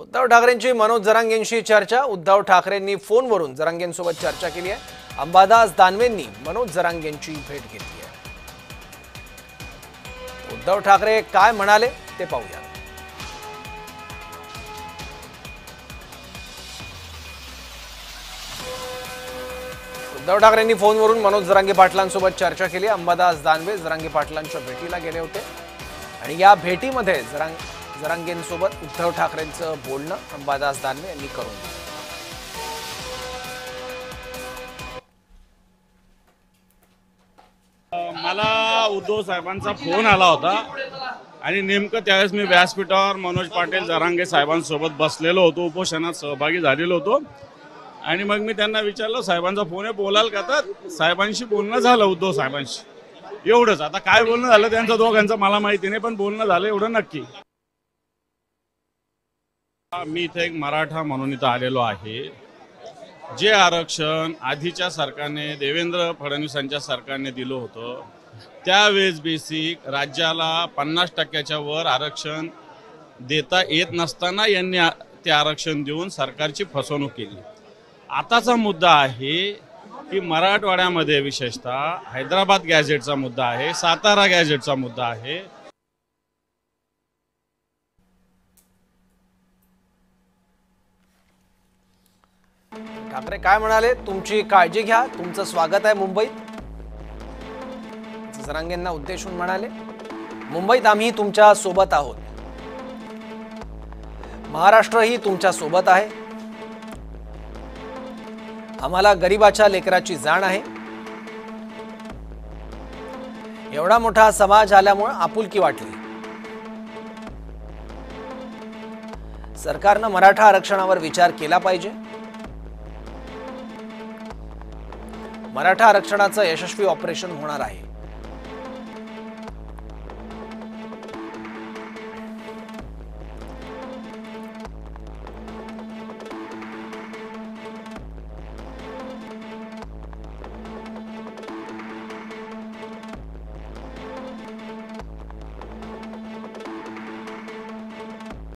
उद्धव ठाकरेंची मनोज जरांगेंशी चर्चा। उद्धव ठाकरेंनी फोनवरून जरांगेंसोबत चर्चा केली आहे। अंबादास दानवेंनी मनोज जरांगेंची भेट घेतली आहे। उद्धव ठाकरे काय म्हणाले ते पाहूया। उद्धव ठाकरेंनी फोनवरून मनोज जरांगे पाटलांसोबत चर्चा केली। अंबादास दानवे जरांगे पाटलांच्या भेटीला गेले होते आणि या भेटीमध्ये जरांगेंसोबत उद्धव ठाकरेंचं बोलणं अंबादास दानवे यांनी करून दिलं। मला उद्धव साहेबांचा फोन आला होता आणि नेमकं त्यावेळेस मी व्यासपीठावर मनोज पाटील जरांगे साहेबांसोबत बसलेलो होतो, उपोषणात सहभागी झालेलो होतो आणि मग मी त्यांना विचारलं साहेबांचा फोन आहे, बोलाल का? तर साहेबांशी बोलणं झालं, उद्धव साहेबांशी, एवढंच। आता काय बोलणं झालं त्यांचं दोघांचं मला माहिती नाही, पण बोलणं झालं एवढं नक्की। मी इथे एक मराठा म्हणून इथं आलेलो आहे। जे आरक्षण आधीच्या सरकारने देवेंद्र फडणवीसांच्या सरकारने दिलं होतं त्यावेळेस बेसिक राज्याला 50% वर आरक्षण देता येत नसताना यांनी ते आरक्षण देऊन सरकारची फसवणूक केली। आताचा मुद्दा आहे की मराठवाड्यामध्ये विशेषतः हैदराबाद गॅझेटचा मुद्दा आहे, सातारा गॅझेटचा मुद्दा आहे। ठाकरे काय म्हणाले? तुमची काळजी घ्या, तुमचं स्वागत आहे मुंबईत। जरांगेंना उद्देशून म्हणाले, मुंबईत आम्ही तुमच्या सोबत आहोत, महाराष्ट्रही तुमच्या सोबत आहे। आम्हाला गरिबाच्या लेकराची जाण आहे। एवढा मोठा समाज आल्यामुळे आपुलकी वाटली। सरकारनं मराठा आरक्षणावर विचार केला पाहिजे। मराठा आरक्षणाचं यशस्वी ऑपरेशन होणार आहे।